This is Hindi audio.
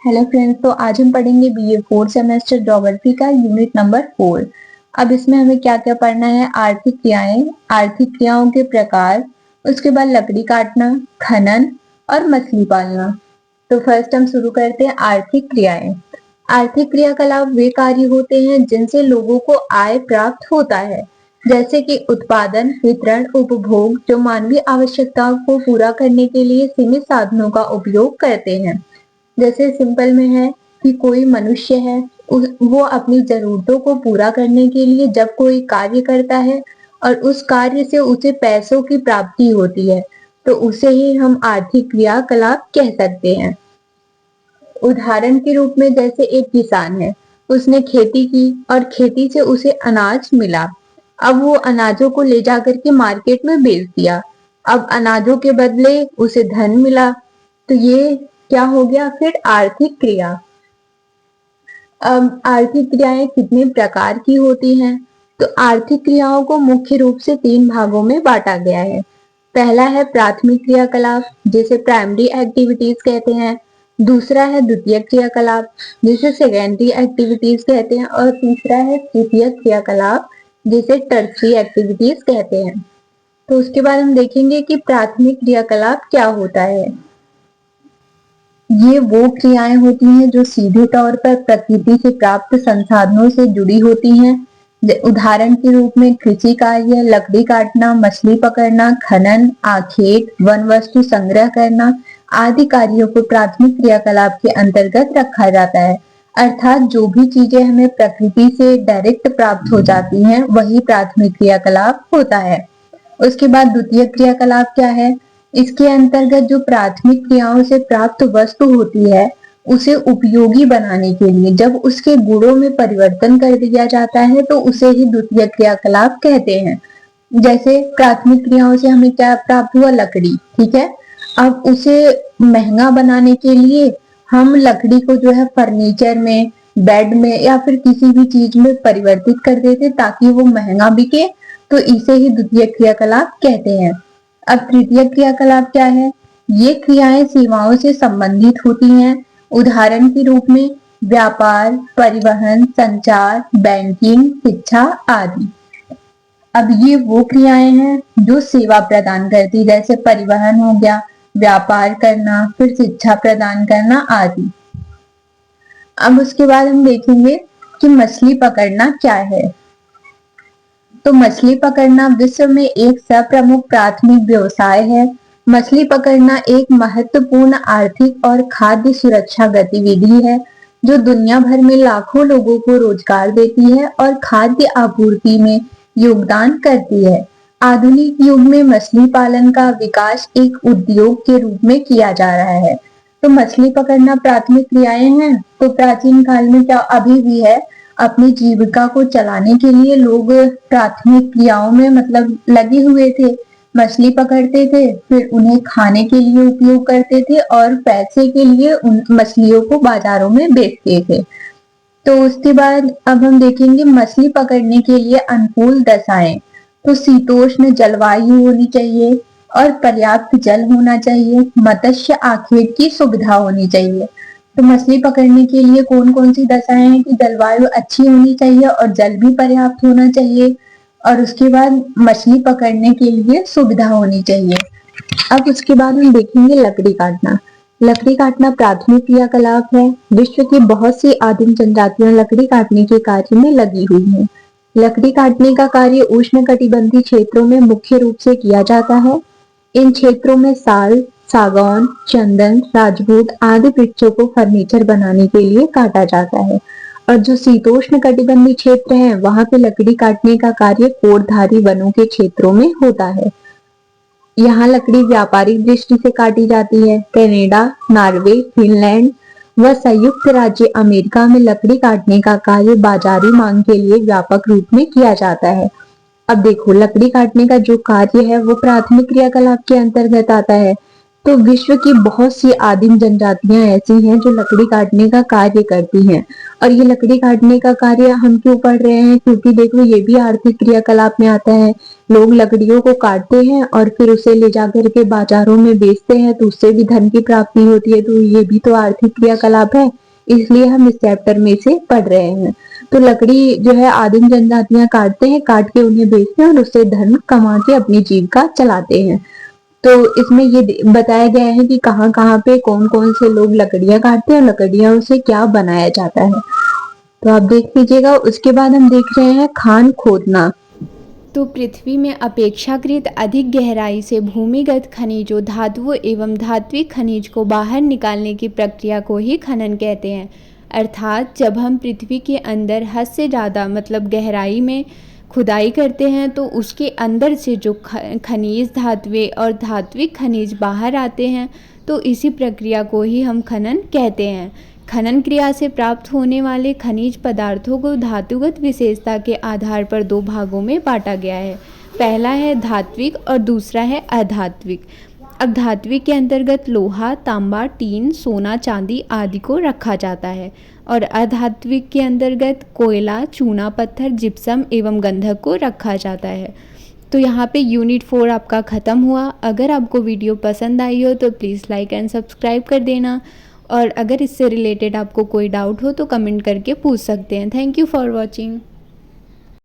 हेलो फ्रेंड्स, तो आज हम पढ़ेंगे बीए फोर्थ सेमेस्टर ज्योग्राफी का यूनिट नंबर 4। अब इसमें हमें क्या क्या पढ़ना है? आर्थिक क्रियाएं, आर्थिक क्रियाओं के प्रकार, उसके बाद लकड़ी काटना, खनन और मछली पालना। तो फर्स्ट हम शुरू करते हैं आर्थिक क्रियाएं। आर्थिक क्रियाकलाप वे कार्य होते हैं जिनसे लोगों को आय प्राप्त होता है, जैसे कि उत्पादन, वितरण, उपभोग, जो मानवीय आवश्यकताओं को पूरा करने के लिए सीमित साधनों का उपयोग करते हैं। जैसे सिंपल में है कि कोई मनुष्य है, वो अपनी जरूरतों को पूरा करने के लिए जब कोई कार्य करता है और उस कार्य से उसे पैसों की प्राप्ति होती है, तो उसे ही हम आर्थिक क्रियाकलाप कह सकते हैं। उदाहरण के रूप में जैसे एक किसान है, उसने खेती की और खेती से उसे अनाज मिला। अब वो अनाजों को ले जाकर के मार्केट में बेच दिया। अब अनाजों के बदले उसे धन मिला। तो ये क्या हो गया फिर? आर्थिक क्रिया। अब आर्थिक क्रियाएं कितने प्रकार की होती हैं? तो आर्थिक क्रियाओं को मुख्य रूप से 3 भागों में बांटा गया है। पहला है प्राथमिक क्रियाकलाप, जिसे प्राइमरी एक्टिविटीज कहते हैं। दूसरा है द्वितीयक क्रियाकलाप, जिसे सेकेंडरी एक्टिविटीज कहते हैं। और तीसरा है तृतीयक क्रियाकलाप, जिसे टर्सरी एक्टिविटीज कहते हैं। तो उसके बाद हम देखेंगे कि प्राथमिक क्रियाकलाप क्या होता है। ये वो क्रियाएं होती हैं जो सीधे तौर पर प्रकृति से प्राप्त संसाधनों से जुड़ी होती हैं। उदाहरण के रूप में कृषि कार्य, लकड़ी काटना, मछली पकड़ना, खनन, आखेट, वन वस्तु संग्रह करना आदि कार्यों को प्राथमिक क्रियाकलाप के अंतर्गत रखा जाता है। अर्थात जो भी चीजें हमें प्रकृति से डायरेक्ट प्राप्त हो जाती हैं, वही प्राथमिक क्रियाकलाप होता है। उसके बाद द्वितीय क्रियाकलाप क्या है? इसके अंतर्गत जो प्राथमिक क्रियाओं से प्राप्त वस्तु होती है, उसे उपयोगी बनाने के लिए जब उसके गुणों में परिवर्तन कर दिया जाता है, तो उसे ही द्वितीय क्रियाकलाप कहते हैं। जैसे प्राथमिक क्रियाओं से हमें क्या प्राप्त हुआ? लकड़ी, ठीक है। अब उसे महंगा बनाने के लिए हम लकड़ी को जो है फर्नीचर में, बेड में या फिर किसी भी चीज में परिवर्तित कर देते ताकि वो महंगा बिके, तो इसे ही द्वितीय क्रियाकलाप कहते हैं। अब तृतीय क्रियाकलाप क्या है? ये क्रियाएं सेवाओं से संबंधित होती हैं। उदाहरण के रूप में व्यापार, परिवहन, संचार, बैंकिंग, शिक्षा आदि। अब ये वो क्रियाएं हैं जो सेवा प्रदान करती, जैसे परिवहन हो गया, व्यापार करना, फिर शिक्षा प्रदान करना आदि। अब उसके बाद हम देखेंगे कि मछली पकड़ना क्या है। तो मछली पकड़ना विश्व में एक प्रमुख प्राथमिक व्यवसाय है। मछली पकड़ना एक महत्वपूर्ण आर्थिक और खाद्य सुरक्षा गतिविधि है, जो दुनिया भर में लाखों लोगों को रोजगार देती है और खाद्य आपूर्ति में योगदान करती है। आधुनिक युग में मछली पालन का विकास एक उद्योग के रूप में किया जा रहा है। तो मछली पकड़ना प्राथमिक क्रियाएं हैं। तो प्राचीन काल में क्या अभी भी है, अपनी जीविका को चलाने के लिए लोग प्राथमिक क्रियाओं में मतलब लगे हुए थे। मछली पकड़ते थे, फिर उन्हें खाने के लिए उपयोग करते थे और पैसे के लिए उन मछलियों को बाजारों में बेचते थे। तो उसके बाद अब हम देखेंगे मछली पकड़ने के लिए अनुकूल दशाएं। तो शीतोष्ण जलवायु होनी चाहिए और पर्याप्त जल होना चाहिए। मत्स्य आखेट की सुविधा होनी चाहिए। तो मछली पकड़ने के लिए कौन कौन सी दशाएं हैं? कि जलवायु अच्छी होनी चाहिए और जल भी पर्याप्त होना चाहिए, और उसके बाद मछली पकड़ने के लिए सुविधा होनी चाहिए। अब उसके बाद हम देखेंगे लकड़ी काटना। लकड़ी काटना प्राथमिक क्रियाकलाप है। विश्व की बहुत सी आदिम जनजातियां लकड़ी काटने के कार्य में लगी हुई हैं। लकड़ी काटने का कार्य उष्णकटिबंधीय क्षेत्रों में मुख्य रूप से किया जाता है। इन क्षेत्रों में साल, सागौन, चंदन, राजबूत आदि वृक्षों को फर्नीचर बनाने के लिए काटा जाता है। और जो शीतोष्ण कटिबंधीय क्षेत्र है, वहां पे लकड़ी काटने का कार्य कोटधारी वनों के क्षेत्रों में होता है। यहाँ लकड़ी व्यापारिक दृष्टि से काटी जाती है। कनाडा, नॉर्वे, फिनलैंड व संयुक्त राज्य अमेरिका में लकड़ी काटने का कार्य बाजारी मांग के लिए व्यापक रूप में किया जाता है। अब देखो, लकड़ी काटने का जो कार्य है वो प्राथमिक क्रियाकलाप के अंतर्गत आता है। तो विश्व की बहुत सी आदिम जनजातियां ऐसी हैं जो लकड़ी काटने का कार्य करती हैं। और ये लकड़ी काटने का कार्य हम क्यों पढ़ रहे हैं, क्योंकि देखो ये भी आर्थिक क्रियाकलाप में आता है। लोग लकड़ियों को काटते हैं और फिर उसे ले जाकर के बाजारों में बेचते हैं, तो उससे भी धन की प्राप्ति होती है। तो ये भी तो आर्थिक क्रियाकलाप है, इसलिए हम इस चैप्टर में इसे पढ़ रहे हैं। तो लकड़ी जो है आदिम जनजातियां काटते हैं, काट के उन्हें बेचते हैं और उससे धन कमा के अपनी जीविका चलाते हैं। तो इसमें ये बताया गया है कि कहाँ-कहाँ पे कौन-कौन से लोग लकड़ियाँ काटते हैं और लकड़ियों से क्या बनाया जाता है। तो आप देख लीजिएगा। उसके बाद हम देख रहे हैं खान खोदना। तो पृथ्वी में अपेक्षाकृत अधिक गहराई से भूमिगत खनिजों, धातुओं एवं धात्विक खनिज को बाहर निकालने की प्रक्रिया को ही खनन कहते हैं। अर्थात जब हम पृथ्वी के अंदर हद से ज़्यादा मतलब गहराई में खुदाई करते हैं तो उसके अंदर से जो खनिज, धातुएं और धात्विक खनिज बाहर आते हैं, तो इसी प्रक्रिया को ही हम खनन कहते हैं। खनन क्रिया से प्राप्त होने वाले खनिज पदार्थों को धातुगत विशेषता के आधार पर दो भागों में बांटा गया है। पहला है धात्विक और दूसरा है अधात्विक। अब धात्विक के अंतर्गत लोहा, तांबा, टीन, सोना, चांदी आदि को रखा जाता है और अधात्विक के अंतर्गत कोयला, चूना पत्थर, जिप्सम एवं गंधक को रखा जाता है। तो यहाँ पे यूनिट 4 आपका ख़त्म हुआ। अगर आपको वीडियो पसंद आई हो तो प्लीज़ लाइक एंड सब्सक्राइब कर देना, और अगर इससे रिलेटेड आपको कोई डाउट हो तो कमेंट करके पूछ सकते हैं। Thank you for watching.